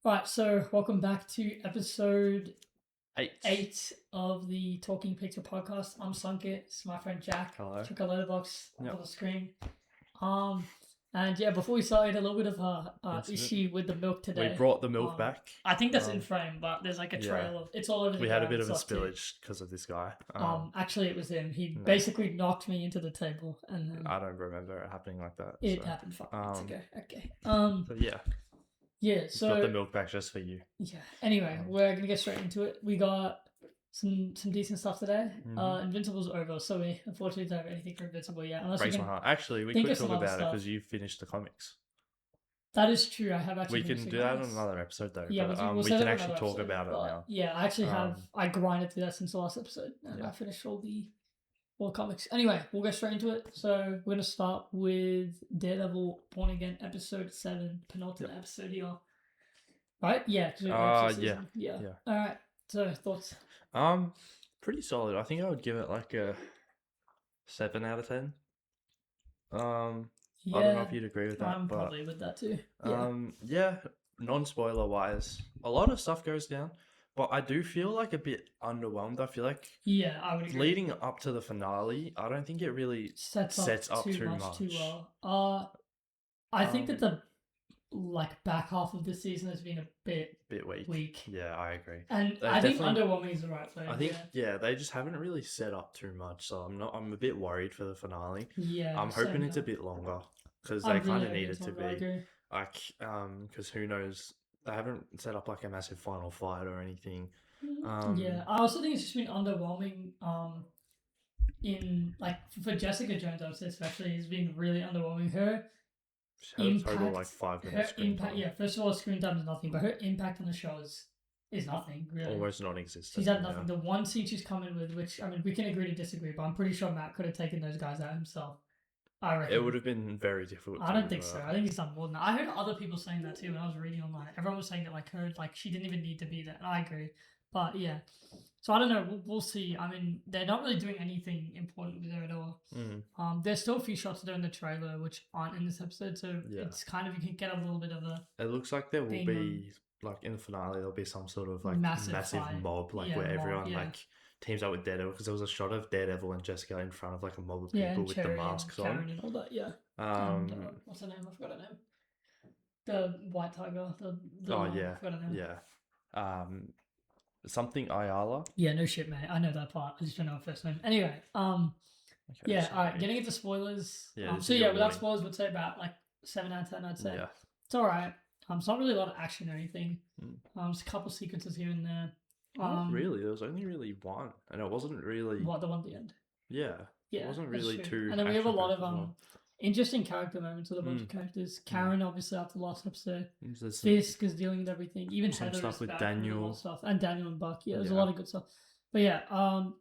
Right, so welcome back to episode Eight. 8 of the Talking Picture podcast. I'm Sankit. It's my friend Jack. Hello. Check our letterbox up Yep. on the screen. And yeah, before we started, a little bit of a Incident. issue with the milk today. We brought the milk back. I think that's in frame, but there's like a trail of it's all over the We had a bit ground, of a so too. spillage because of this guy. Actually, it was him. He No. basically knocked me into the table, and then I don't remember it happening like that. it so. happened 5 minutes ago. Okay. But yeah, Yeah. So got the milk back just for you. yeah. Anyway, we're gonna get straight into it. We got some decent stuff today. Invincible's over, so we unfortunately don't have anything for Invincible yet. Unless Breaks we my can. heart. Actually, we think could of some talk other about it stuff. because you finished the comics. That is true. I have actually. We can do that on another episode though. Yeah, but, we'll we save can it for actually another talk episode, about it but now. yeah, I actually have. I grinded through that since the last episode, and I finished all the comics. Anyway, we'll get straight into it. So we're gonna start with Daredevil Born Again, episode 7, penultimate episode here. Right? Yeah. Yeah. All right. So thoughts? Pretty solid. I think I would give it like a 7 out of 10. Yeah, I don't know if you'd agree with that. I'm but, probably with that too. Yeah, non-spoiler wise, a lot of stuff goes down, but I do feel like a bit underwhelmed. I feel like I would agree. leading up to the finale, I don't think it really sets up too much. Too well. I think that the back half of the season has been a bit weak. Yeah, I agree. And I think underwhelming is the right phrase. I think they just haven't really set up too much, so I'm a bit worried for the finale. Yeah, I'm hoping it's a bit longer because they kind of need it to be. Like, because who knows? They haven't set up like a massive final fight or anything. I also think it's just been underwhelming. In for Jessica Jones, I would say especially, it's been really underwhelming. Her impact, total like 5 minutes. Her impact, yeah. First of all, screen time is nothing, but her impact on the show is nothing really. Almost non-existent. She's had nothing. The one scene she's come in with, which I mean, we can agree to disagree, but I'm pretty sure Matt could have taken those guys out himself. I reckon. It would have been very difficult. I don't think so. I think he's done more than that. I heard other people saying that too when I was reading online. Everyone was saying that she didn't even need to be there. And I agree. But yeah. So I don't know. We'll see. I mean, they're not really doing anything important there at all. There's still a few shots there in the trailer which aren't in this episode, so it's kind of, you can get a little bit of a. It looks like there will be like in the finale there'll be some sort of like massive mob, like where everyone like teams up with Daredevil, because there was a shot of Daredevil and Jessica in front of like a mob of people with the masks on. And all that, what's her name? I forgot her name. The White Tiger. I forgot her name. Something Ayala. Yeah, no shit, mate. I know that part. I just don't know her first name. Anyway, all right. Getting into spoilers. Without spoilers, we'd say about like 7 out of 10. I'd say. Yeah. It's all right. It's not really a lot of action or anything. Just a couple sequences here and there. Not really. There was only really one, and it wasn't really. What, the one at the end? Yeah. It wasn't really too. And then we have a lot of interesting character moments with a bunch of characters. Karen, obviously, after the last episode. Fisk is dealing with everything. Even Heather stuff with Daniel. And Daniel and Buck. Yeah, there's a lot of good stuff. But yeah,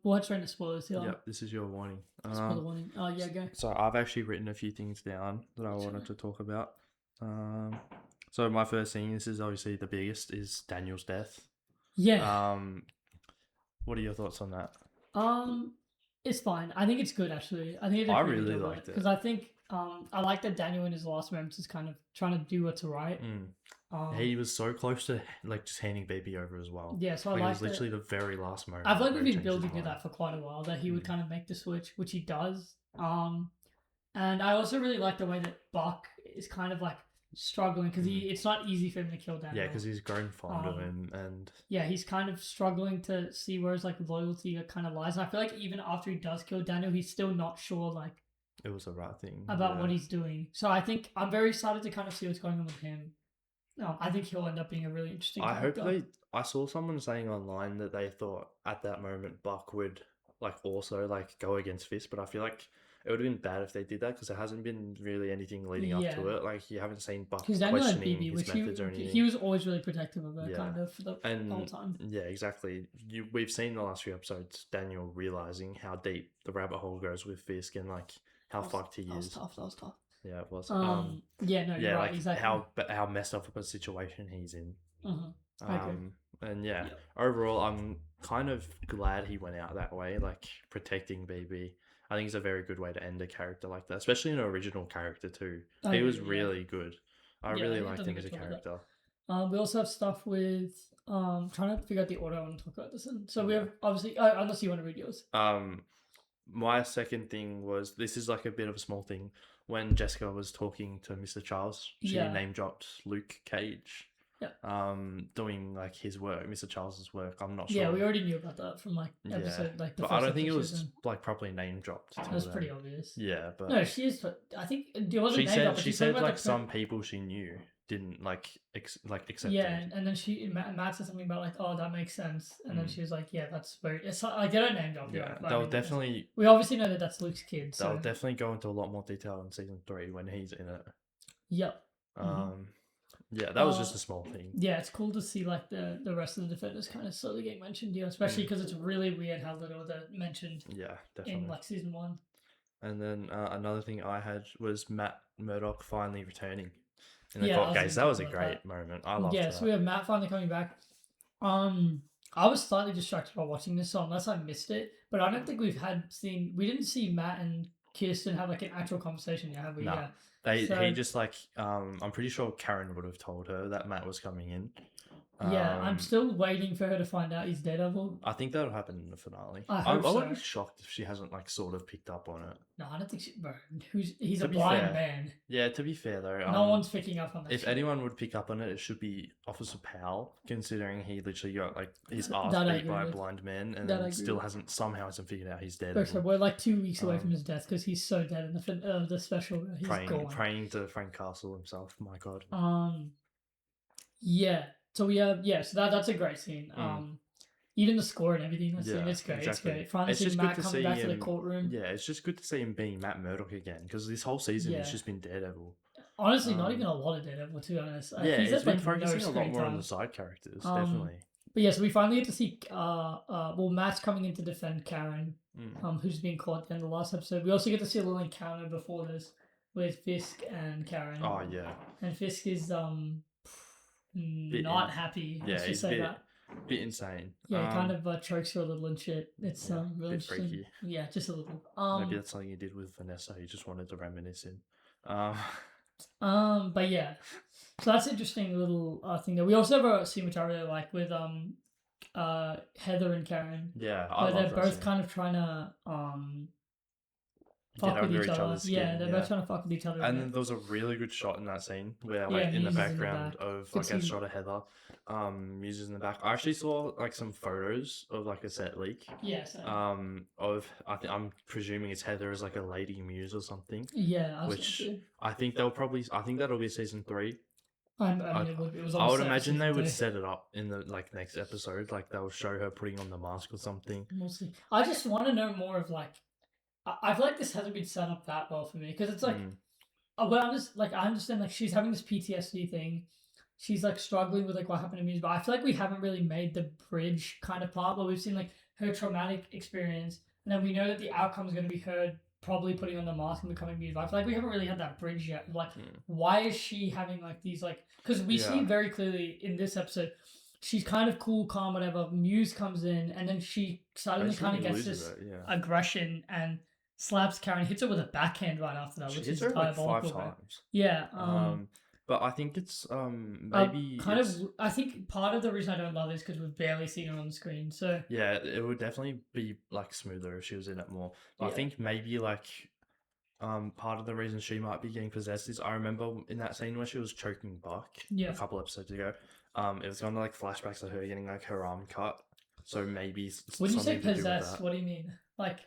we'll head straight into spoilers here. Yeah, this is your warning. Spoiler warning. Yeah, go. So I've actually written a few things down that I wanted to talk about. So my first thing, this is obviously the biggest, is Daniel's death. Yeah. What are your thoughts on that? It's fine. I think it's good, actually. I think I really liked it because I think I like that Daniel in his last moments is kind of trying to do what's right. He was so close to like just handing baby over as well. Yeah, so I like it was literally the very last moment. I've like been building to that for quite a while, that he would kind of make the switch, which he does. And I also really like the way that Buck is kind of like struggling, because it's not easy for him to kill Daniel. Yeah, because he's grown fond of him, and he's kind of struggling to see where his like loyalty kind of lies. And I feel like even after he does kill Daniel, he's still not sure like it was the right thing about what he's doing. So I think I'm very excited to kind of see what's going on with him. I think he'll end up being a really interesting character. I saw someone saying online that they thought at that moment Buck would like also like go against Fisk, but I feel like it would have been bad if they did that, because there hasn't been really anything leading up to it. Like, you haven't seen Buck questioning his methods or anything. He was always really protective of her, kind of, for the whole time. Yeah, exactly. We've seen in the last few episodes Daniel realizing how deep the rabbit hole goes with Fisk, and like how fucked he is. That was tough. Yeah, it was. You're right. Like exactly. how messed up of a situation he's in. I agree. And overall, I'm kind of glad he went out that way, like protecting BB. I think it's a very good way to end a character like that, especially an original character too. He was really good. I really liked him as a character. We also have stuff with trying to figure out the order I want to talk about this in. So we have obviously unless you want to read yours. My second thing was, this is like a bit of a small thing. When Jessica was talking to Mr. Charles, she Yeah. name dropped Luke Cage. Yeah. Doing like his work, Mr. Charles's work. I'm not Yeah, sure. we already knew about that from like episode like the but first I don't think it episode was season. like properly name dropped. That was pretty obvious. Yeah, but No, she is. I think it wasn't she named said up, but she she's talking said about like the some people she knew didn't like accept yeah, it. and then Matt said something about like, oh, that makes sense, and then she was like, yeah, that's very. It's like they don't name drop. Yeah, Right, but they'll I mean, definitely. We obviously know that that's Luke's kid. So They'll definitely go into a lot more detail in season 3 when he's in it. Yep. Yeah, that was just a small thing. Yeah, it's cool to see like the rest of the defenders kind of slowly getting mentioned, yeah, especially because it's really weird how little they're mentioned. Yeah, definitely. In like season 1. And then another thing I had was Matt Murdock finally returning in the Yeah, court case. That was a great moment. I loved that. Yeah, so we have Matt finally coming back. I was slightly distracted while watching this, so unless I missed it, but I don't think we didn't see Matt and Kirsten have like an actual conversation yet, have we? No. Yeah. He just like I'm pretty sure Karen would have told her that Matt was coming in. Yeah, I'm still waiting for her to find out he's Daredevil. I think that'll happen in the finale. I would be shocked if she hasn't like sort of picked up on it. No, I don't think she. Bro, he's a blind man. Yeah, to be fair though, no one's picking up on that. If anyone would pick up on it, it should be Officer Powell, considering he literally got like his ass beat by a blind man, and then still hasn't figured out he's dead. So we're like 2 weeks away from his death because he's so dead in the special. He's praying to Frank Castle himself. My God. Yeah. So we have so that's a great scene. Even the score and everything. It's great. Exactly. It's great. Finally, seeing Matt coming back to the courtroom. Yeah, it's just good to see him being Matt Murdock again, because this whole season he's just been Daredevil. Honestly, not even a lot of Daredevil, to be honest. He's been focusing a lot more on the side characters, definitely. But yeah, so we finally get to see Matt's coming in to defend Karen, who's been caught at the end of the last episode. We also get to see a little encounter before this with Fisk and Karen. Oh yeah. And Fisk is not happy. Yeah, he's a bit insane. Yeah, he kind of chokes her a little and shit. It's really bit freaky. Yeah, just a little. Maybe that's something he did with Vanessa. He just wanted to reminisce in. But yeah, so that's an interesting little thing. There, we also have a scene which I really like with Heather and Karen. Yeah, where they're both kind of trying to fuck with each other. Yeah, they're both trying to fuck with each other. And then there was a really good shot in that scene where, like, in the background of like a shot of Heather, music in the back. I actually saw like some photos of like a set leak. Yes. I'm presuming it's Heather as like a lady muse or something. Yeah. I think that'll be season 3. I would imagine they would set it up in the like next episode. Like they'll show her putting on the mask or something. We'll see. I just want to know more of like. I feel like this hasn't been set up that well for me because it's like, well, I understand like she's having this PTSD thing, she's like struggling with like what happened to me, but I feel like we haven't really made the bridge kind of part where we've seen like her traumatic experience, and then we know that the outcome is going to be her probably putting on the mask and becoming mute. I feel like we haven't really had that bridge yet. Like, why is she having like these like? Because we see very clearly in this episode. She's kind of cool, calm, whatever. Muse comes in, and then she suddenly kind of gets this aggression and slaps Karen, hits her with a backhand right after that, which is diabolical. Like 5 times. Yeah. But I think it's maybe I think part of the reason I don't love it is because we've barely seen her on the screen. So yeah, it would definitely be like smoother if she was in it more. But I think maybe like part of the reason she might be getting possessed is I remember in that scene where she was choking Buck a couple episodes ago. It was kind of like flashbacks of her getting like her arm cut. So maybe when you say possessed, what do you mean? Like,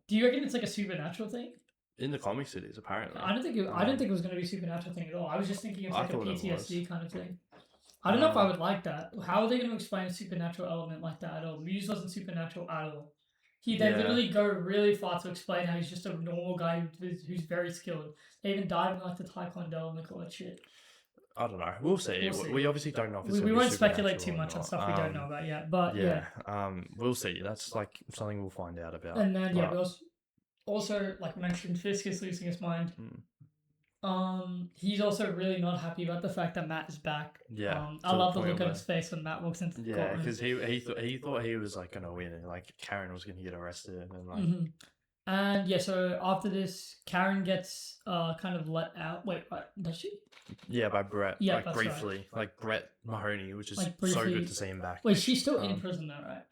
do you reckon it's like a supernatural thing? In the comics, it is apparently. I don't think it was going to be a supernatural thing at all. I was just thinking it's like a PTSD kind of thing. I don't know if I would like that. How are they going to explain a supernatural element like that at all? Muse wasn't supernatural at all. They literally go really far to explain how he's just a normal guy who's very skilled. They even dive in like the Taekwondo and all that shit. I don't know. We'll see. We obviously don't know if it's we won't speculate too much on stuff we don't know about yet. But we'll see. That's like something we'll find out about. And then we also like mentioned, Fisk is losing his mind. He's also really not happy about the fact that Matt is back. I love the look on his face when Matt walks into the courtroom. Because he thought he was like gonna win, and like Karen was gonna get arrested, and like And yeah, so after this, Karen gets kind of let out. Wait, does she? Yeah, by Brett. Yeah, like that's briefly, like Brett Mahoney, which is Like so briefly. good to see him back. Wait, she's still in Um, prison though, right?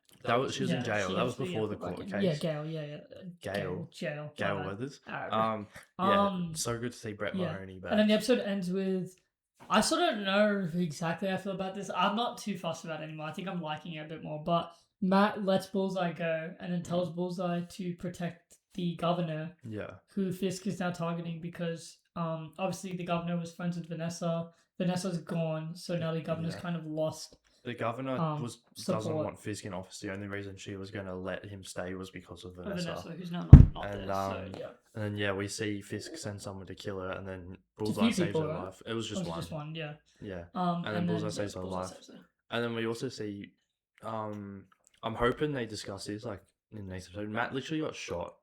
She was in jail. That was before the court case. Yeah, Gail. Yeah. Gail. Jail. Gail Weathers. Alright. Yeah, so good to see Brett yeah. Mahoney back. And then the episode ends with. I still don't know exactly how I feel about this. I'm not too fussed about it anymore. I think I'm liking it a bit more. But Matt lets Bullseye go and then tells Bullseye to protect the governor. Yeah. Who Fisk is now targeting because obviously the governor was friends with Vanessa. Vanessa's gone, so now the governor's kind of lost. The governor doesn't want Fisk in office. The only reason she was going to let him stay was because of Vanessa. Who's now not and, there. So, yeah. And then we see Fisk send someone to kill her, and then Bullseye saves her life. It was just one. Just one, yeah. Yeah. And then Bullseye saves her life. And then we also see, I'm hoping they discuss this like in the next episode. Matt literally got shot.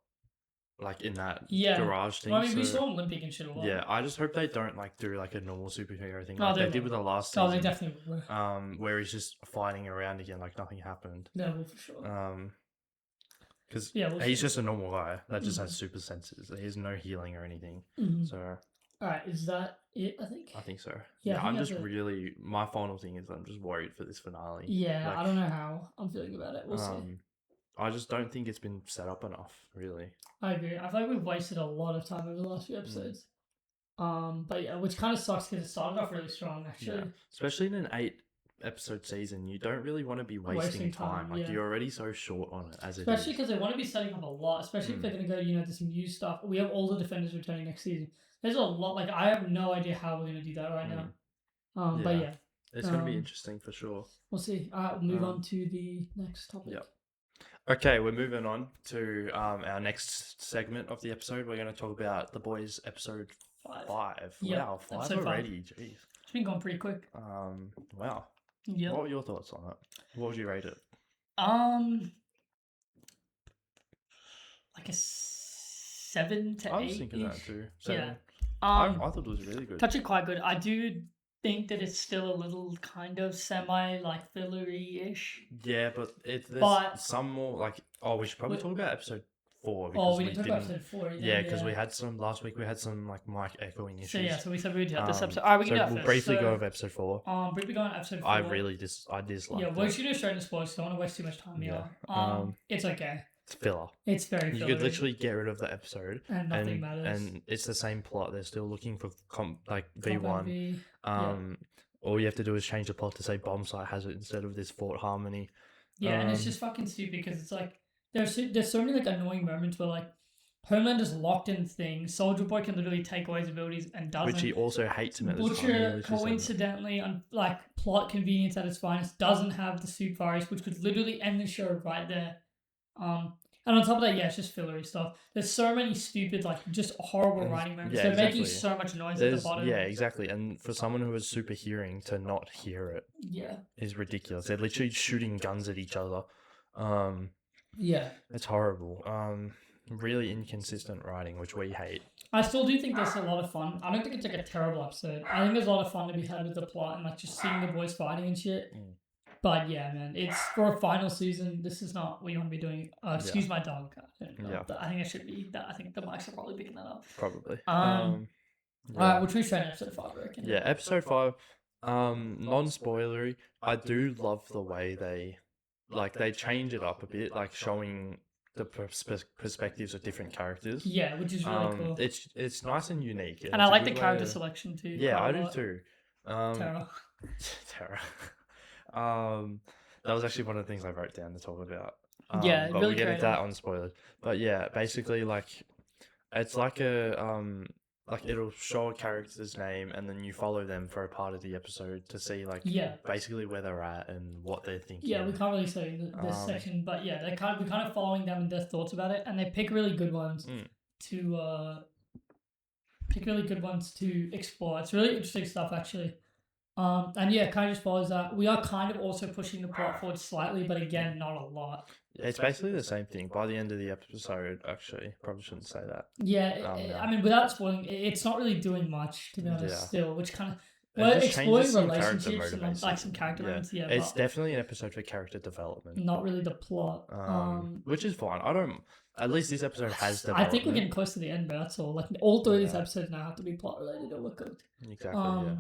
Like in that garage thing. Well, I mean, we saw him limping and shit a lot. Yeah, I just hope they don't like do like a normal superhero thing like they did with the last season. Oh, they definitely will. Where he's just fighting around again like nothing happened. No, well, for sure. Because he's just a normal guy that just has super senses. He has no healing or anything. So. All right, is that it? I think so. Yeah, I'm just really. My final thing is I'm just worried for this finale. Yeah, like, I don't know how I'm feeling about it. We'll see. I just don't think it's been set up enough, really. I agree. I feel like we've wasted a lot of time over the last few episodes. But yeah, which kind of sucks because it started off really strong, actually. Yeah. Especially in an 8-episode season, you don't really want to be wasting time. Like you're already so short on it as it is. Especially because they want to be setting up a lot. Especially if they're going to go, to some new stuff. We have all the defenders returning next season. There's a lot. Like I have no idea how we're going to do that right now. But yeah, it's going to be interesting for sure. We'll see. All right, we'll move on to the next topic. Yep. Okay, we're moving on to our next segment of the episode. We're going to talk about The Boys episode 5. Yep. Wow, 5 already. Jeez. It's been going pretty quick. Wow. Yep. What were your thoughts on it? What would you rate it? Like a 7 to 8. I was thinking that too. 7. Yeah. I thought it was really good. Touch it quite good. I do think that it's still a little kind of semi like fillery-ish. Yeah, but there's some more like we should probably talk about episode 4 because we didn't talk about episode 4 either. Yeah, because we had some last week. We had some like mic echoing issues. So we said we would have this episode. All right, we can do it we'll briefly go over episode 4. Briefly go on episode 4. I disliked it. Yeah, we're just gonna straight into spoilers. Don't want to waste too much time here. It's okay. It's filler. It's very filler. You could literally get rid of the episode. And nothing matters. And it's the same plot. They're still looking for V1. All you have to do is change the plot to say bomb site has it instead of this Fort Harmony. Yeah, and it's just fucking stupid because it's like there's so many like annoying moments where like Homelander's locked in things. Soldier Boy can literally take away his abilities and doesn't. Which he also hates him at this time. Butcher, coincidentally, on like plot convenience at its finest, doesn't have the suit virus, which could literally end the show right there. And on top of that, it's just fillery stuff. There's so many stupid, like, just horrible writing moments. They're making so much noise at the bottom. Yeah, exactly. And for someone who has super hearing to not hear it is ridiculous. They're literally shooting guns at each other. It's horrible. Really inconsistent writing, which we hate. I still do think there's a lot of fun. I don't think it's like a terrible episode. I think there's a lot of fun to be had with the plot and like just seeing the boys fighting and shit. But yeah, man, it's for a final season. This is not what you want to be doing. Excuse my dog. I think it should be that. I think the mics are probably picking that up. Probably. Which we tried episode 5, I reckon. Yeah, episode 5. Non-spoilery. I do love the way they change it up a bit, like showing the perspectives of different characters. Yeah, which is really cool. It's nice and unique. And I like the character selection too. Yeah, I do too. Tara. That was actually one of the things I wrote down to talk about. But really we'll get into that on spoilers. But yeah, basically like it's like it'll show a character's name and then you follow them for a part of the episode to see basically where they're at and what they're thinking. Yeah, we can't really say this section, but yeah, we're kind of following them and their thoughts about it, and they pick really good ones to explore. It's really interesting stuff actually. And yeah, kind of just follows that. We are kind of also pushing the plot forward slightly, but again, not a lot. It's basically the same thing by the end of the episode, actually. Probably shouldn't say that. Yeah, I mean, without spoiling, it's not really doing much, to be honest, still, which kind of... It Well, just exploring changes some character relationships and like some motivation. character Yeah, moments, yeah, it's but definitely an episode for character development. not really the plot. Which is fine. I don't. At least this episode has I think we're development. getting close to the end, but that's all. Like all three of these Yeah. episodes now have to be plot related or we're cooked. Exactly. Yeah.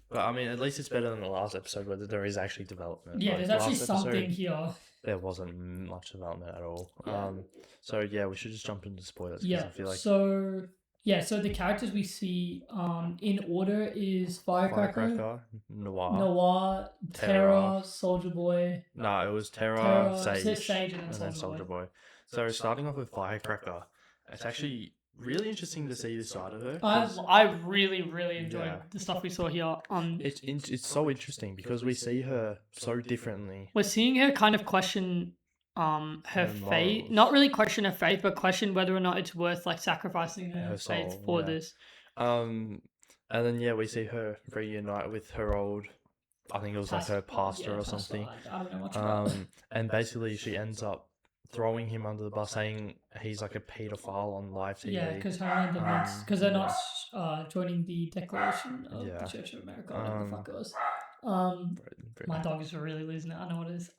But I mean, at least it's better than the last episode where there is actually development. Yeah, Like, there's actually last something episode, here. there wasn't much development at all. Yeah. So yeah, we should just jump into spoilers because Yeah. I feel like So the characters we see in order is Firecracker, Noir, Terra, Soldier Boy. No, it was Terra, Sage, Sage, and and then then Soldier Soldier Boy. So starting off with Firecracker, it's actually really interesting to see this side of her. I really enjoyed Yeah. the stuff we saw here. It's so interesting because we see her so differently. We're seeing her kind of question her Her faith, morals. not really question her faith, but question whether or not it's worth like sacrificing her, Her faith soul, for yeah. this. And then yeah, we see her reunite with her old, I think it was like her pastor or something. I don't know much about it. And basically she ends up throwing him under the bus, saying he's like a paedophile on live TV. Yeah, because Homelander wants, because they're not joining the Declaration of the Church of America, whatever the fuck it was. My dog is really losing it. I know what it is.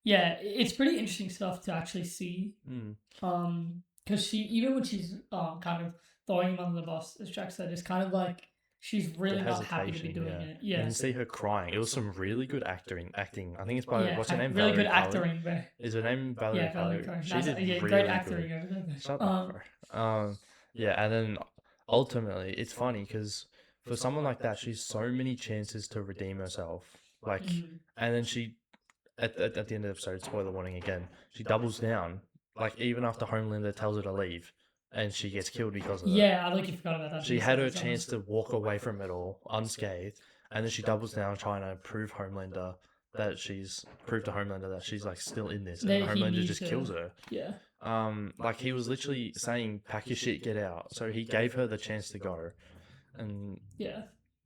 Yeah, it's pretty interesting stuff to actually see. Because she, even when she's kind of throwing him under the bus, as Jack said, it's kind of like she's really not happy to be doing it. Yeah, you can see her crying. It was some really good acting. I think it's by what's her name? Really Valerie good Cullen. acting. Is her name Valerie? Yeah, Valerie Cullen? Cullen. She did really great acting good. over there. Shut up, bro. Yeah, and then ultimately, it's funny because for someone like that, she's so many chances to redeem herself. Like, and then she, at the end of the episode, spoiler warning again, she doubles down. Like, even after Homelander tells her to leave, and she gets killed because of it. Yeah, I think you forgot about that. She had her chance to walk away from it all unscathed, and then she doubles down trying to prove to Homelander that she's like still in this, and Homelander just kills her. Yeah. Like he was literally saying, "Pack your shit, get out." So he gave her the chance to go, and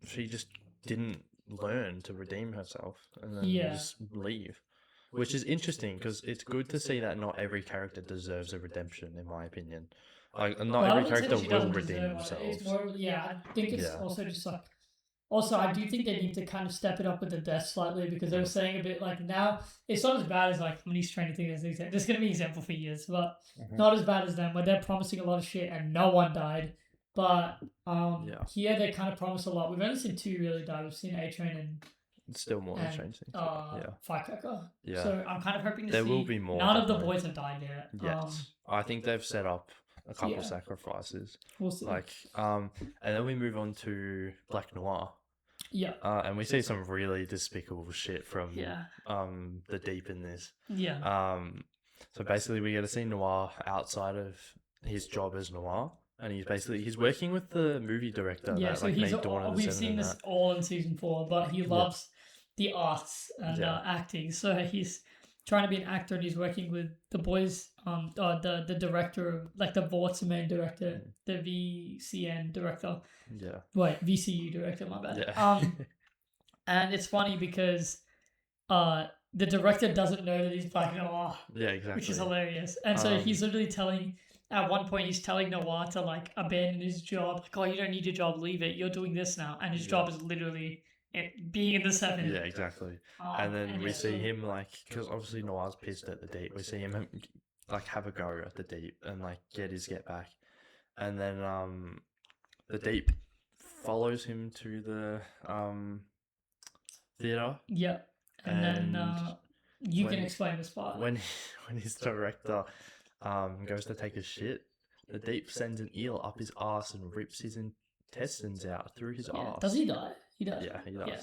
she just didn't learn to redeem herself, and then just leave. Which is interesting because it's good to see that not every character deserves a redemption, in my opinion. Like, not every character will redeem themselves. I think it's also just like. Also, I do think they need to kind of step it up with the death slightly because they were saying a bit like now it's not as bad as like when he's trying to think as example. There's going to be an example for years, but not as bad as them where they're promising a lot of shit and no one died. But here they kind of promise a lot. We've only seen 2 really die. We've seen A-Train and still more than Strange Things. Firecracker. Yeah. So I'm kind of hoping to there see will be more. None of the boys have died yet. I think they've set up a couple sacrifices. We'll see. Like, and then we move on to Black Noir. Yeah. And we see some really despicable shit from the Deep in this. Yeah. So basically we get to see Noir outside of his job as Noir. And he's working with the movie director that made Dawn of the We've seen this all in season 4, but he loves the arts and acting. So he's trying to be an actor and he's working with the boys, the director of, like the Vort's main director, the VCN director. Yeah. Wait, VCU director, my bad. Yeah. And it's funny because the director doesn't know that he's Black Noir. Yeah, exactly. Which is hilarious. And so he's literally at one point he's telling Noir to like abandon his job. Like, oh, you don't need your job, leave it. You're doing this now. And his job is literally being in the 7. Yeah, exactly. And then we see him like, because obviously Noir's pissed at the Deep. We see him like have a go at the Deep and like get back. And then the Deep follows him to the theater. Yeah. And then you can explain this part. When his director goes to take a shit, the Deep sends an eel up his ass and rips his intestines out through his ass. Does he die? He does. Yeah, he does. Yeah.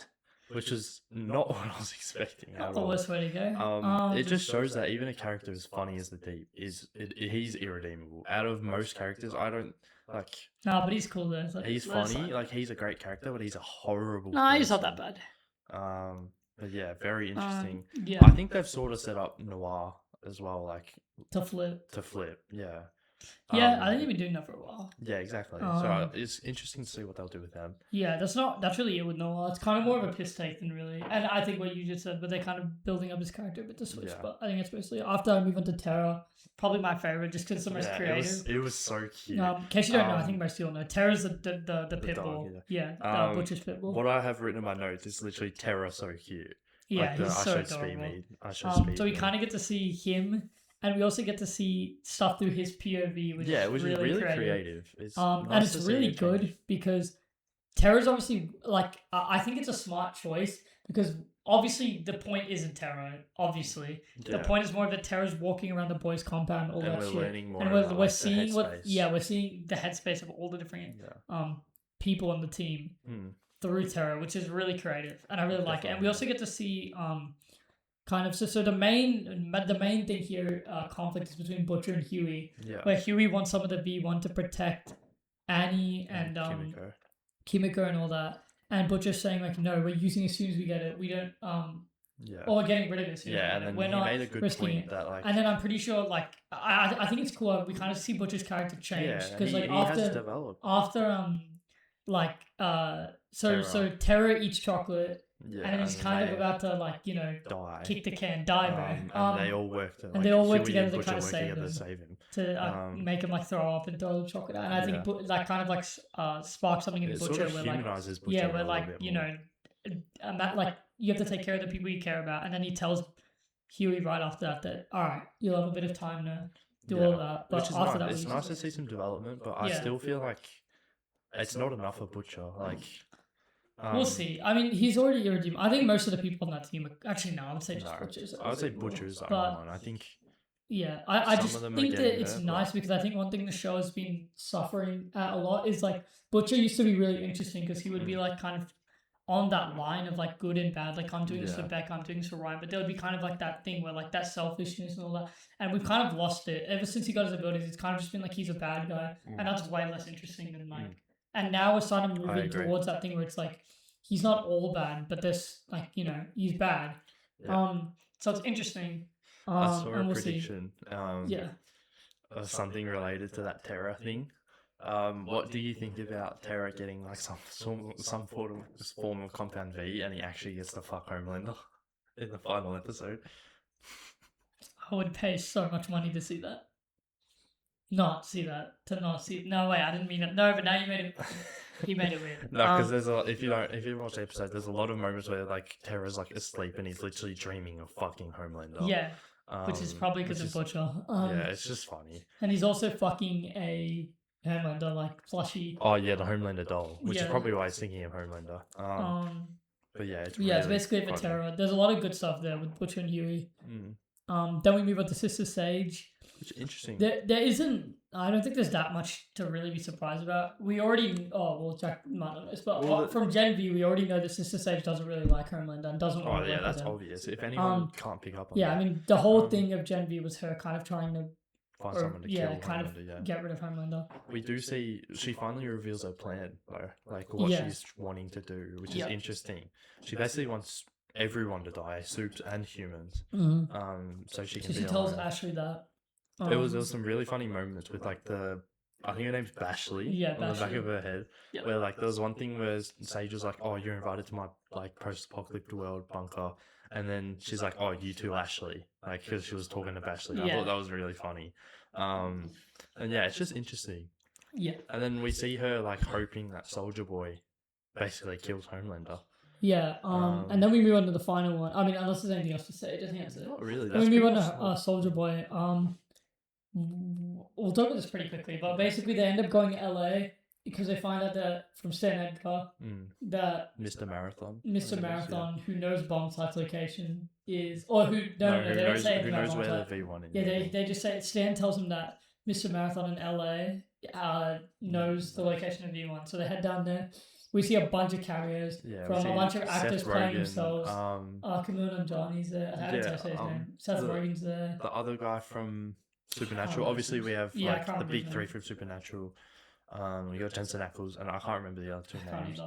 Which is not what I was expecting at all. Not the worst way to go. It just shows that even a character as funny as the Deep he's irredeemable. Out of most characters, I don't like. No, but he's cool though. He's funny. Like he's a great character, but he's a horrible. No, he's not that bad. But yeah, very interesting. Yeah. I think they've sort of set up Noir as well, like to flip. Yeah. Yeah, I think they've been doing that for a while. Yeah, exactly. So it's interesting to see what they'll do with them. Yeah, that's really it with Noah. It's kind of more of a piss take than really. And I think what you just said, but they're kind of building up his character a bit to switch. Yeah. But I think it's basically after I move on to Terra, probably my favorite just because it's the most creative. It was so cute. In case you don't know, I think most people know. Terra's the pit dog, bull. yeah. Butcher's pit bull. What I have written in my notes is literally Terra so cute. Yeah, like he's so adorable. So we kind of get to see him, and we also get to see stuff through his POV, which is really creative. It's and it's really good because Terra's obviously like I think it's a smart choice because obviously the point isn't Terra. Obviously, the point is more that Terra's walking around the boys' compound, all that shit, learning more and we're seeing we're seeing the headspace of all the different people on the team through Terra, which is really creative, and I really like it. And we also get to see kind of so the main thing here conflict is between Butcher and Huey, where Huey wants some of the V1 to protect Annie and Kimiko and all that, and Butcher's saying like, no, we're using it as soon as we get it. We don't or we're getting rid of it as soon as we get it. We're not made a good risking point it. That, like, and then I'm pretty sure like I think it's cool. We kind of see Butcher's character change because like so Terra eats chocolate. Yeah, and he's kind of about to like kick the can, die, and they all work to, and they all work together to kind of save him, to make him like throw up and throw the chocolate out. And I think that kind of like sparks something in Butcher where like where like like you have to take care of the people you care about. And then he tells Huey right after that all right, you'll have a bit of time to do all that. But after that, it's nice to see some development, but I still feel like it's not enough for Butcher. Like. We'll see. I mean, he's already a redeemer. I think most of the people on that team are actually I would say just Butchers. I would say Butchers are one. I think. Yeah, I just think that it's nice because I think one thing the show has been suffering at a lot is like Butcher used to be really interesting because he would be like kind of on that line of like good and bad. Like I'm doing this for Beck, I'm doing this for Ryan, but there would be kind of like that thing where like that selfishness and all that, and we've kind of lost it ever since he got his abilities. It's kind of just been like he's a bad guy, and that's way less interesting than like. And now we're starting to move towards that thing where it's like he's not all bad, but there's like he's bad. Yeah. So it's interesting. I saw a prediction. Something related to that Terra thing. What do you think about Terra getting like some form of compound V, and he actually gets to fuck Homelander in the final episode? I would pay so much money to see that. No, wait, I didn't mean it. No, but now you made it. He made it weird. No, because there's if you watch the episode, there's a lot of moments where like Terra's like asleep and he's literally dreaming of fucking Homelander. Yeah, which is probably because of Butcher. It's just funny. And he's also fucking a Homelander like plushie. Oh yeah, the Homelander doll, which is probably why he's thinking of Homelander. But yeah, it's basically for Terra. There's a lot of good stuff there with Butcher and Huey. Then we move on to Sister Sage. Which is interesting. There isn't. I don't think there's that much to really be surprised about. We already. Jack might not know this, but from Gen V, we already know that Sister Sage doesn't really like Homelander and doesn't want to work with him. That's obvious. If anyone can't pick up on that. I mean, the whole thing of Gen V was her kind of trying to find someone to kill Homelander, get rid of Homelander. We do see she finally reveals her plan though, like what she's wanting to do, which is interesting. She basically wants everyone to die, supes and humans. So she can. So she tells Ashley that. There was some really funny moments with like I think her name's Bashley on the back of her head, where like there was one thing where Sage was like, "Oh, you're invited to my like post-apocalyptic world bunker," and then she's like, "Oh, you too, Ashley," like because she was talking to Bashley. I thought that was really funny, and it's just interesting. Yeah. And then we see her like hoping that Soldier Boy basically kills Homelander. Yeah, and then we move on to the final one. I mean, unless there's anything else to say, I just think that's it. Not really. Then we move on to Soldier Boy. We'll talk about this pretty quickly, but basically they end up going to LA because they find out that from Stan Edgar that Mr. Marathon, who knows bomb site's location is, or who knows where the V1 is. Yeah, they just say Stan tells him that Mr. Marathon in LA knows the location of V1, so they head down there. We see a bunch of cameos from a bunch of actors playing themselves. Kamuna and Johnny's there. I didn't say his name. Seth Rogen's there. The other guy from Supernatural. Obviously, we have the big three from Supernatural. We got Jensen Ackles, and I can't remember the other two names.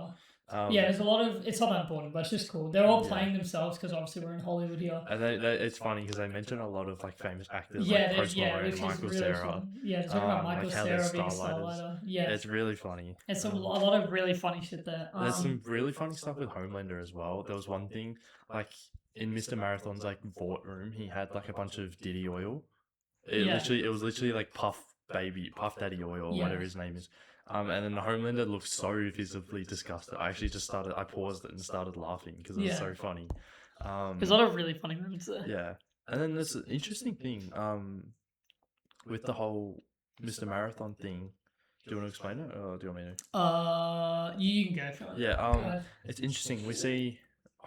Yeah, there's a lot of. It's not that important, but it's just cool. They're all Yeah. playing themselves because obviously we're in Hollywood here. And it's funny because they mention a lot of like famous actors, Yeah, like Post Malone, which is Michael really Cera. funny. Yeah, they're talking about Michael like how they're Cera being a starlighters. starlighter. Yeah, It's really funny. it's a lot of really funny shit there. There's some really funny stuff with Homelander as well. There was one thing, like in Mr. Marathon's like vault room, he had like a bunch of Diddy oil. It was literally like Puff Daddy oil, or whatever his name is. And then Homelander looked so visibly disgusted. I actually I paused it and started laughing because it was so funny. There's a lot of really funny moments there. Yeah. And then there's an interesting thing, with the whole Mr. Marathon thing. Do you want to explain it, or do you want me to? You can go for it. Yeah, it's interesting. We see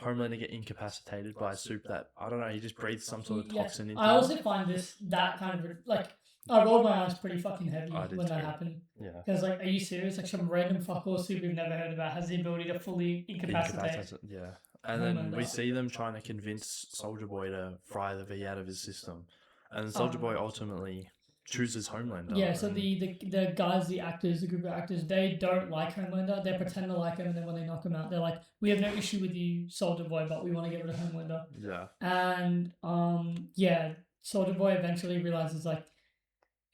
Homelander get incapacitated by a soup that, I don't know, he just breathes some sort of toxin into I also find that kind of, like, I rolled my eyes pretty fucking heavy when that happened. Yeah. Because, like, are you serious? Like, some random fuckall soup we've never heard about has the ability to fully incapacitate. Yeah. And then we see them trying to convince Soldier Boy to fry the V out of his system. And Soldier Boy ultimately chooses Homelander. Yeah, so the guys, the actors, the group of actors, they don't like Homelander. They pretend to like him, and then when they knock him out, they're like, "We have no issue with you, Soldier Boy, but we want to get rid of Homelander." Yeah. And Soldier Boy eventually realizes, like,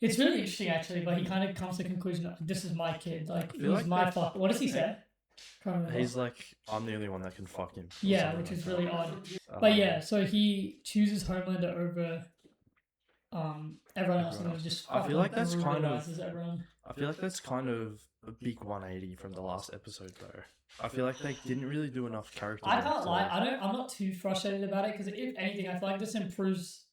it's really interesting actually, but he kind of comes to the conclusion that this is my kid, like he's my fuck. What does he say? He's like, I'm the only one that can fuck him. Yeah, which is really odd. But yeah, so he chooses Homelander over everyone else, and just I feel like that's kind of everyone. I feel like that's kind of a big 180 from the last episode though. I feel like they didn't really do enough character. I can't lie, I'm not too frustrated about it, because if anything, I feel like this improves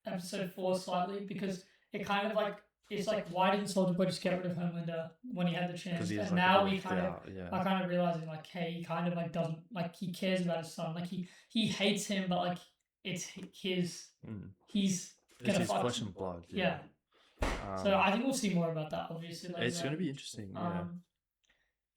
episode 4 slightly, because it kind of like, it's like, why didn't Soldier Boy just get rid of Homelander when he had the chance? And like, now we kind of, I kind of realizing, like, hey, he kind of like doesn't, like, he cares about his son, like he hates him, but like it's his, he's it's his flesh and blood. Yeah. So I think we'll see more about that, obviously. It's going to be interesting.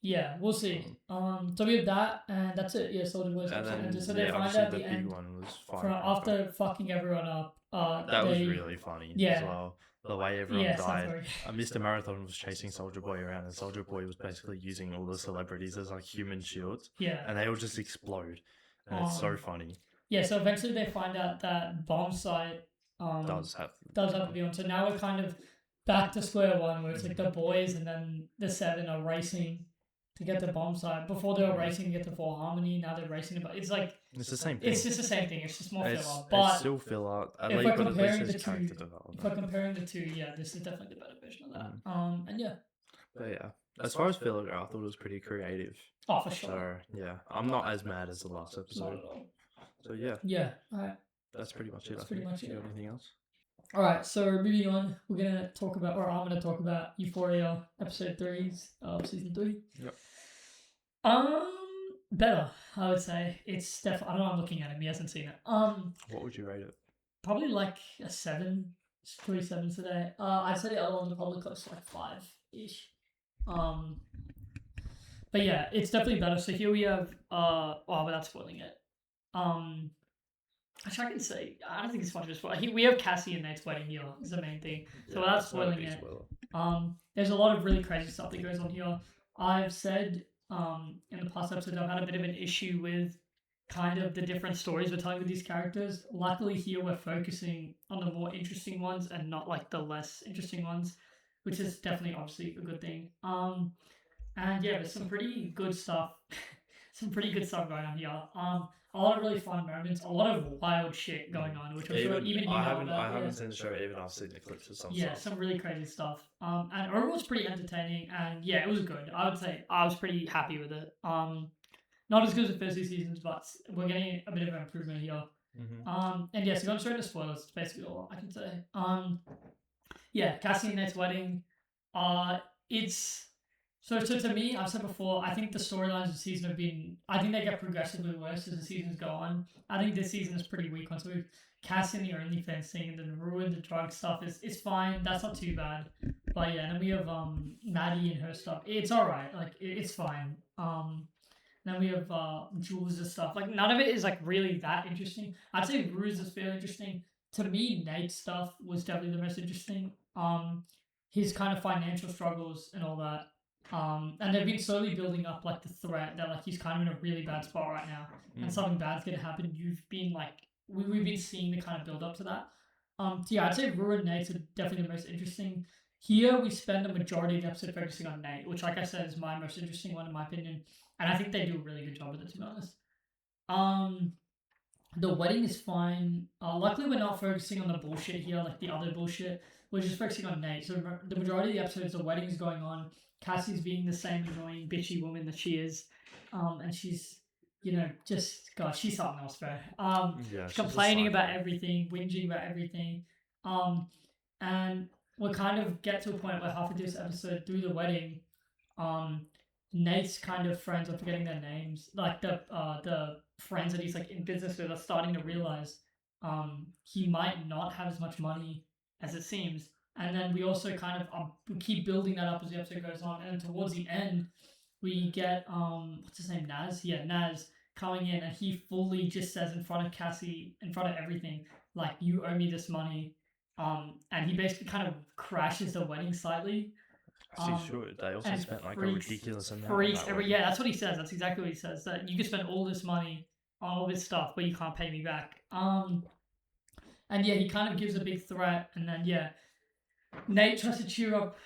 Yeah, we'll see. So we have that, and that's it. Yeah, Soldier Boy's episode. So they find out the end. One was after fucking everyone up. That was really funny as well. The way everyone died. Mr. Marathon was chasing Soldier Boy around, and Soldier Boy was basically using all the celebrities as like human shields. Yeah. And they all just explode. And it's so funny. Yeah, so eventually they find out that bomb site does have to be on. So now we're kind of back to square one, where it's like the boys and then the 7 are racing to get the bomb site. Before they were racing to get the 4 Harmony, now they're racing, but it's like it's the same thing. It's just the same thing. It's just more filler. But it's still filler. If we're comparing the two, yeah, this is definitely the better version of that. And yeah. But yeah, as far as filler, I thought it was pretty creative. Oh, for sure. So yeah, I'm not as mad as the last episode. Not at all. So yeah. Yeah. All right. That's pretty much it. That's pretty much it. Do you have anything else? All right, so moving on, I'm gonna talk about Euphoria episode 3 of season 3. Yep. Better, I would say. It's definitely. I don't know. I'm looking at him. He hasn't seen it. What would you rate it? Probably like a 7. 3 7s today. I'd say the other ones are probably close to like 5-ish. But yeah, it's definitely better. So here we have. Without spoiling it. Actually, I can say, I don't think it's much of a spoiler. We have Cassie and Nate's wedding here, is the main thing. So without spoiling it, there's a lot of really crazy stuff that goes on here. I've said in the past episodes, I've had a bit of an issue with kind of the different stories we're telling with these characters. Luckily here we're focusing on the more interesting ones and not like the less interesting ones, which is definitely obviously a good thing. And yeah, there's some pretty good stuff. Some pretty good stuff going on here. A lot of really fun moments, a lot of wild shit going on, which I'm sure even you know about. I haven't seen the show, even I've seen the clips of some stuff. Yeah, some really crazy stuff. And overall it's pretty entertaining, and yeah, it was good. I would say I was pretty happy with it. Not as good as the first 2 seasons, but we're getting a bit of an improvement here. And yeah, so going straight into spoilers, it's basically all I can say. Yeah, Cassie and Nate's wedding. It's So to me, I've said before, I think the storylines of the season have been, I think they get progressively worse as the seasons go on. I think this season is pretty weak. Once we've cast in the OnlyFans thing and then ruined the drug stuff, it's fine. That's not too bad. But yeah, then we have Maddie and her stuff. It's alright. Like, it's fine. Then we have Jules' stuff. Like, none of it is like really that interesting. I'd say Ruse is fairly interesting. To me, Nate's stuff was definitely the most interesting. His kind of financial struggles and all that. And they've been slowly building up like the threat that like he's kind of in a really bad spot right now, and something bad's gonna happen. You've been like we've been seeing the kind of build up to that. So yeah, I'd say Rue and Nate's are definitely the most interesting. Here we spend the majority of the episode focusing on Nate, which, like I said, is my most interesting one in my opinion, and I think they do a really good job with it, to be honest. The wedding is fine. Luckily, we're not focusing on the bullshit here, like the other bullshit. We're just focusing on Nate. So the majority of the episodes, the wedding is going on. Cassie's being the same annoying, bitchy woman that she is, and she's, just God, she's something else, bro. Yeah, she's Complaining about everything, whinging about everything, and we kind of get to a point where half of this episode through the wedding, Nate's kind of friends, I'm forgetting their names, like the friends that he's like in business with are starting to realize he might not have as much money as it seems. And then we also kind of we keep building that up as the episode goes on. And towards the end, we get what's his name, Naz? Yeah, Naz coming in, and he fully just says in front of Cassie, in front of everything, like, you owe me this money. And he basically kind of crashes the wedding slightly. She should. They also spent like a ridiculous amount. Yeah, that's what he says. That's exactly what he says. That you can spend all this money on all this stuff, but you can't pay me back. And yeah, he kind of gives a big threat, and then yeah, Nate tries to cheer up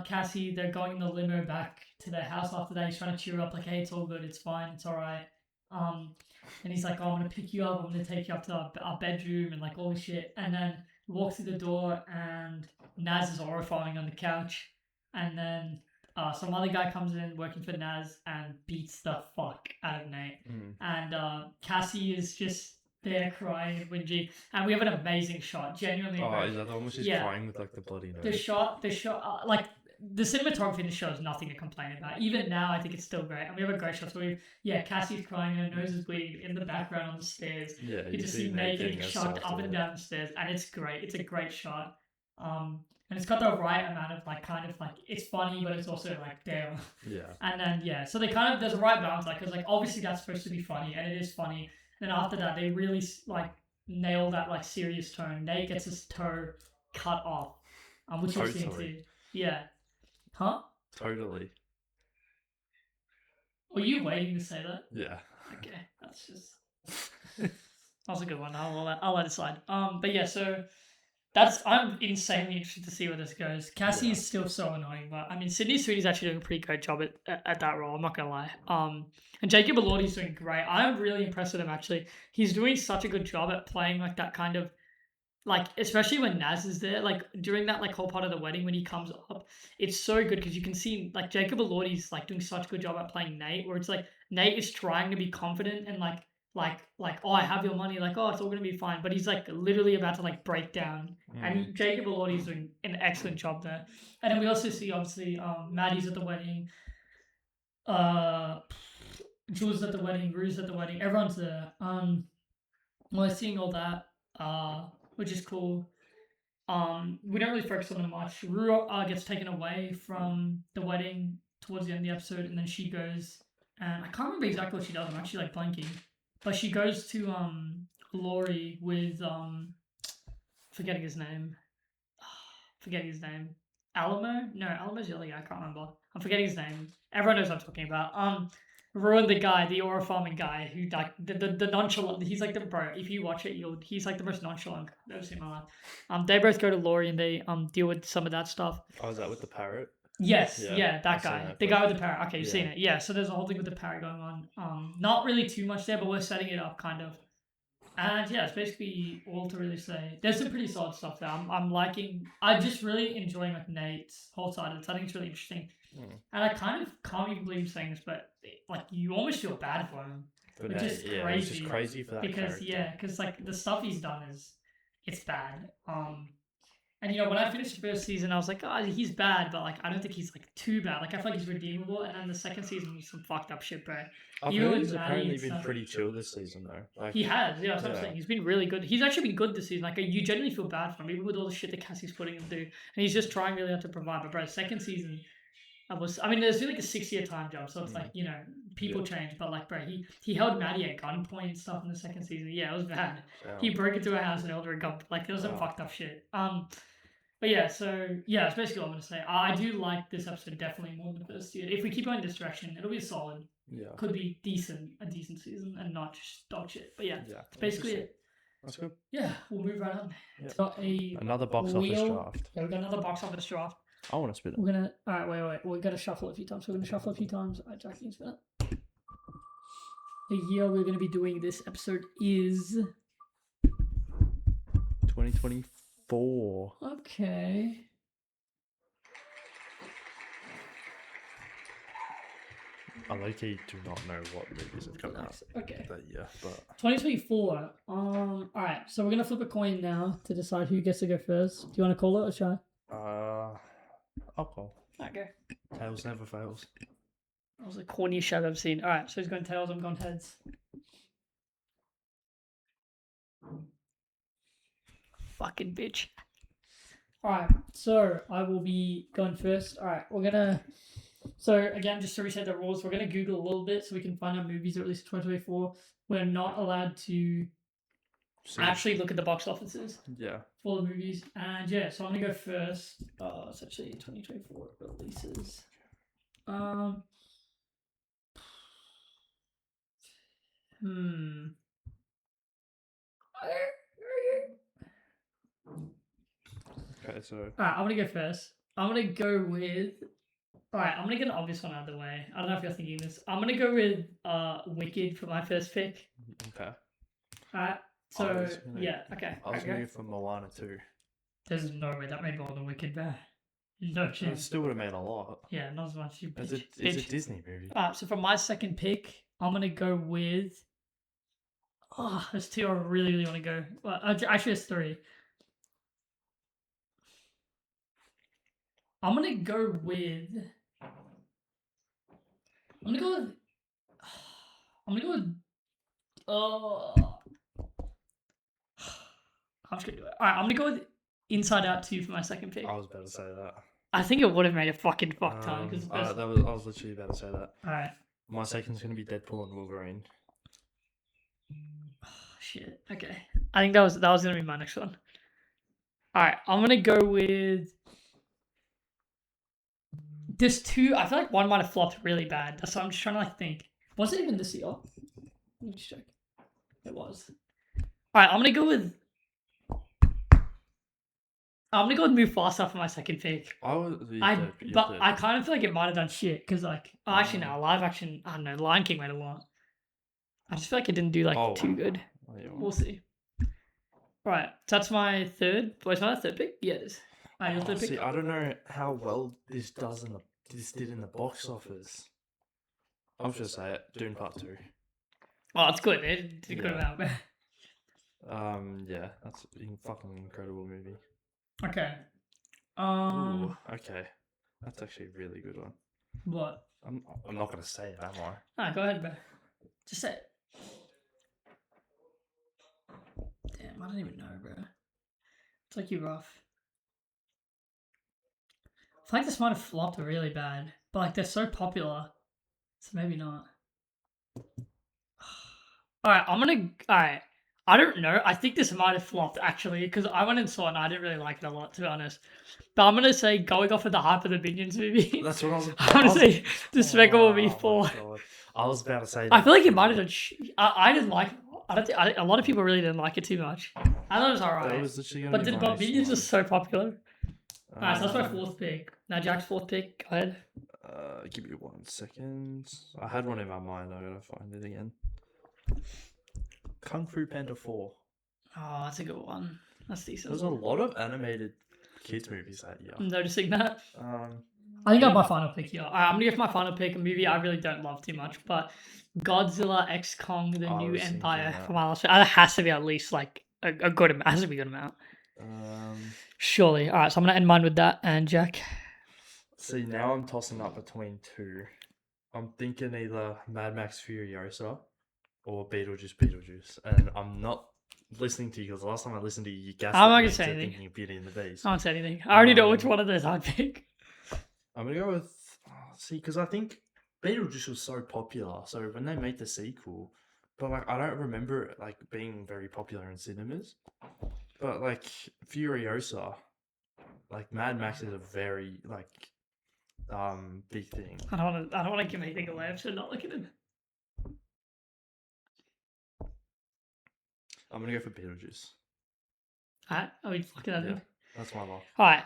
Cassie. They're going in the limo back to their house after that. He's trying to cheer her up, like, hey, it's all good, it's fine, it's all right. And he's like, oh, I'm gonna pick you up. I'm gonna take you up to our bedroom and like all this shit. And then he walks through the door, and Naz is horrifying on the couch. And then some other guy comes in working for Naz and beats the fuck out of Nate. And Cassie is just there crying and whinging. And we have an amazing shot, genuinely. Oh, is that almost just crying with like the bloody nose? The shot, like the cinematography in the show is nothing to complain about. Even now, I think it's still great. And we have a great shot. So Cassie's crying, her nose is bleeding in the background on the stairs. Yeah, you just see Nate getting shocked up and down the stairs, and it's great. It's a great shot. And it's got the right amount of like kind of like it's funny, but it's also like damn. Yeah. And then so they kind of there's a right balance, like because like obviously that's supposed to be funny, and it is funny. Then after that, they really like nail that like serious tone. Nate gets his toe cut off, which you've seen too. Yeah. Huh? Totally. Were you waiting to say that? Yeah. Okay, that's just that was a good one. I'll let it slide. But yeah, so. I'm insanely interested to see where this goes. Cassie is still so annoying, but I mean, Sydney Sweeney's actually doing a pretty great job at that role. I'm not gonna lie. And Jacob Elordi's doing great. I'm really impressed with him actually. He's doing such a good job at playing like that kind of, like especially when Naz is there, like during that like whole part of the wedding when he comes up, it's so good because you can see like Jacob Elordi's like doing such a good job at playing Nate, where it's like Nate is trying to be confident and like oh, I have your money, like, oh, it's all gonna be fine, but he's like literally about to like break down. And Jacob Elordi's doing an excellent job there. And then we also see obviously Maddie's at the wedding, Jules at the wedding, Rue's at the wedding, everyone's there. We're seeing all that, which is cool. We don't really focus on them much. Rue gets taken away from the wedding towards the end of the episode, and then she goes, and I can't remember exactly what she does. I'm actually like blanking. But she goes to Laurie with forgetting his name. Alamo? No, Alamo's the other guy. I can't remember. I'm forgetting his name. Everyone knows what I'm talking about. Ruined the guy, the aura farming guy who like the nonchalant. He's like the bro. If you watch it, he's like the most nonchalant I've ever seen in my life. They both go to Laurie and they deal with some of that stuff. Oh, is that with the parrot? Yes, that guy. The guy with the parrot. Okay, you've seen it. Yeah, so there's a whole thing with the parrot going on. Not really too much there, but we're setting it up kind of. And yeah, it's basically all to really say. There's some pretty solid stuff there. I'm just really enjoying like Nate's whole side of it. I think it's really interesting. And I kind of can't even believe I'm saying this, but like you almost feel bad for him. Which is crazy. It's just crazy for that because like the stuff he's done it's bad. And when I finished the first season, I was like, oh, he's bad, but like I don't think he's like too bad. Like I feel like he's redeemable. And then the second season was some fucked up shit, bro. I've heard he's apparently been pretty chill this season though. Like, he has, that's what I'm saying. He's been really good. He's actually been good this season. Like you genuinely feel bad for him, even with all the shit that Cassie's putting him through. And he's just trying really hard to provide. But bro, second season, there's been like a 6-year time jump, so it's like people change. But like, bro, he held Maddie at gunpoint and stuff in the second season. Yeah, it was bad. He broke into her house and held her at gunpoint. Like there was some fucked up shit. But yeah, so yeah, that's basically what I'm gonna say. I do like this episode definitely more than the first year. If we keep going this direction, it'll be a solid. Yeah. Could be a decent season, and not just dog shit. But yeah, Yeah. it's basically it. That's good. Yeah, we'll move right on. Yeah. It's got Another box office wheel. draft. Yeah, we got another box office draft. I want to spin it. We're gonna. All right, wait. We gotta shuffle a few times. We're gonna shuffle a few times. All right, Jack, you spin it. The year we're gonna be doing this episode is 2024. okay. I low-key do not know what movies have come out Okay. that year, but 2024. All right. So we're gonna flip a coin now to decide who gets to go first. Do you want to call it or should I'll call. Okay. Tails never fails. That was the corniest show I've ever seen. All right. So he's going tails. I'm going heads. Fucking bitch. All right. So I will be going first. All right. We're gonna. So again, just to reset the rules, we're gonna Google a little bit so we can find out movies that released in 2024. We're not allowed to actually look at the box offices. Yeah. For the movies. And yeah, so I'm gonna go first. It's actually 2024 releases. Okay, so Alright, I'm gonna go first. I'm gonna go with. Alright, I'm gonna get an obvious one out of the way. I don't know if you're thinking this. I'm gonna go with Wicked for my first pick. okay. Alright, so yeah, okay. I was okay. going for Moana too. There's no way that made more than Wicked bear. No It chance. still would have made a lot. Yeah, not as much. You It's bitch. a Disney movie. Alright, so for my second pick, I'm gonna go with. Oh, there's two I really, really want to go. Well, actually, there's three. I'm gonna go with. I'm gonna go with. I'm just gonna do it. Alright, I'm gonna go with Inside Out 2 for my second pick. I was about to say that. I think it would have made a fucking fuck ton because I was literally about to say that. Alright. My second's gonna be Deadpool and Wolverine. Oh, shit. Okay. I think that was gonna be my next one. Alright, I'm gonna go with. There's two. I feel like one might have flopped really bad. So I'm just trying to think. Was it even this year? Let me just check. It was. Alright, I'm gonna go with Mufasa for my second pick. I kind of feel like it might have done shit because actually no, live action. I don't know. Lion King made a lot. I just feel like it didn't do too good. We'll see. Right, so that's my third. Wait, my third pick. Yeah, it is. Your third pick. See, I don't know how well this did in the box office. I'm just gonna say it. Dune Part 2. Oh, it's good. It did a good amount. Yeah, that's a fucking incredible movie. Okay. Ooh, okay. That's actually a really good one. What? I'm not gonna say it, am I? Alright, go ahead, bro. Just say it. Damn, I don't even know, bro. It's like you rough. I feel like this might have flopped really bad, but they're so popular, so maybe not. Alright, Alright. I don't know. I think this might have flopped actually, because I went and saw it and I didn't really like it a lot, to be honest. But I'm gonna say, going off of the hype of the Minions movie. That's what I was. I'm gonna say Despicable Me 4. I was about to say. I feel like it might have done. I didn't like it. I don't think a lot of people really didn't like it too much. I thought it was alright. But Minions are so popular. Alright, so that's my fourth pick. Now Jack's fourth pick. Go ahead. Give me 1 second. I had one in my mind. I gotta find it again. Kung Fu Panda 4. Oh, that's a good one. That's decent. There's a lot of animated kids movies that year. I'm noticing that. I think I have my final pick here. I'm gonna give my final pick a movie I really don't love too much, but Godzilla X Kong: The New Empire for my last. It has to be at least a good amount. It has to be a good amount. Surely. All right, so I'm gonna end mine with that. And Jack. See, now I'm tossing up between two. I'm thinking either Mad Max Furiosa or Beetlejuice, and I'm not listening to you because the last time I listened to you, you gassed I'm not me gonna say into anything. thinking of Beauty and the Beast. I won't say anything. I already know which one of those I'd pick. I'm gonna go with because I think Beetlejuice was so popular. So when they made the sequel, but I don't remember it being very popular in cinemas. But Furiosa, like Mad Max is a very like big thing. I don't want to give anything away. I'm still not looking at it. I'm gonna go for Beetlejuice. Alright, are we looking at Yeah, it? that's my lock. Alright.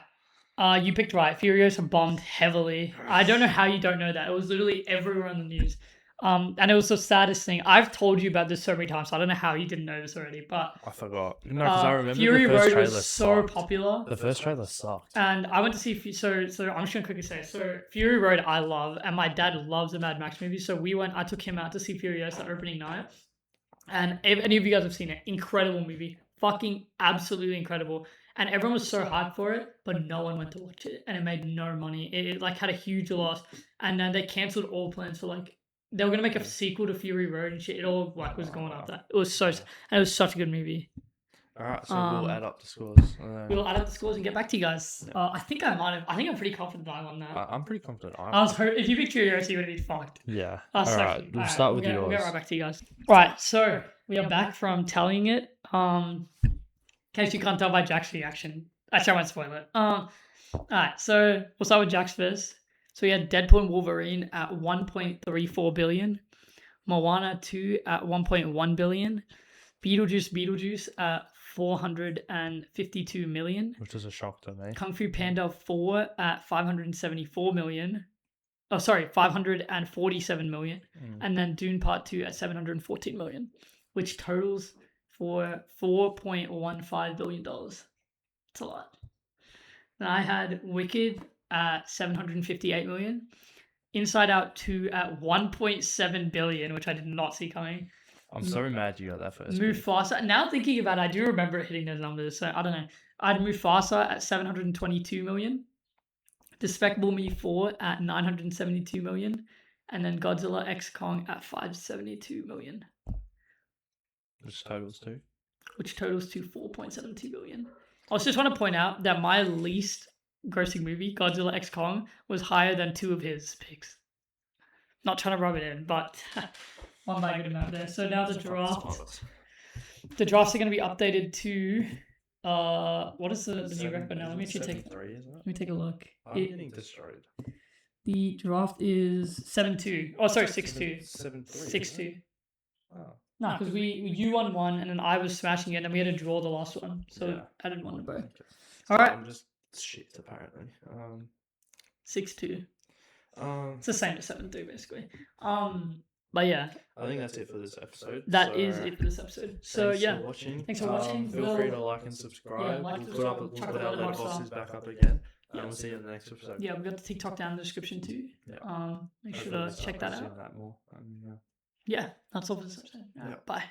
You picked right. Furiosa bombed heavily. I don't know how you don't know that. It was literally everywhere on the news. And it was the saddest thing. I've told you about this so many times, so I don't know how you didn't know this already. But I forgot. No, because I remember Fury the first Road trailer was so sucked. popular. The first trailer sucked. And I went to see, so I'm just gonna quickly say, so Fury Road I love, and my dad loves the Mad Max movie, so I took him out to see Furiosa opening night, and if any of you guys have seen it, incredible movie, fucking absolutely incredible, and everyone was so hyped for it, but no one went to watch it, and it made no money. It like had a huge loss, and then they cancelled all plans for like they were gonna make a sequel to Fury Road and shit. It all like was going up that. It was and it was such a good movie. All right, so we'll add up the scores. We'll add up the scores and get back to you guys. Yeah. I think I'm pretty confident that I won that. I'm pretty confident. If you picked Furiosa, you would have been fucked. Yeah. All right, we'll start with yours. We'll get right back to you guys. Right, so we are back from tallying it. In case you can't tell by Jack's reaction. Actually, I won't spoil it. Alright, so we'll start with Jack's first. So we had Deadpool and Wolverine at 1.34 billion. Moana 2 at 1.1 billion. Beetlejuice at 452 million. Which is a shock to me. Kung Fu Panda 4 at 574 million. Oh, sorry, 547 million. And then Dune Part 2 at 714 million, which totals for $4.15 billion. It's a lot. Then I had Wicked at 758 million. Inside Out 2 at 1.7 billion, which I did not see coming. I'm so mad you got that first. Mufasa. Now thinking about it, I do remember hitting those numbers, so I don't know. I had Mufasa at 722 million. Despicable Me 4 at 972 million. And then Godzilla X Kong at 572 million. Which totals to? Which totals to 4.72 billion. I also just want to point out that my least grossing movie, Godzilla X Kong, was higher than 2 of his picks. Not trying to rub it in, but one by a good amount there. So now the draft. The drafts are going to be updated to what is the new record now? Let me take a look. I'm getting destroyed. The draft is 7-2. Oh, sorry, 6-2. 7-3. 6-2. Oh. No, because you won one, and then I was smashing it, and then we had to draw the last one. So Yeah. I did one to both. Okay. All right. I'm just shit apparently. 6-2. It's It's the same as 7-3 basically. But yeah. I think that's it for this episode. That is it for this episode. So thanks yeah. for watching. Thanks for watching. Feel free to like and subscribe. Yeah, like, we'll subscribe, put check our out the letterboxes boxes. back up again. Yeah. And we'll see you in the next episode. Yeah, we've got the TikTok down in the description too. Yeah. Make sure to check that out. That more. Yeah, that's all for this episode. All right, Yeah. bye.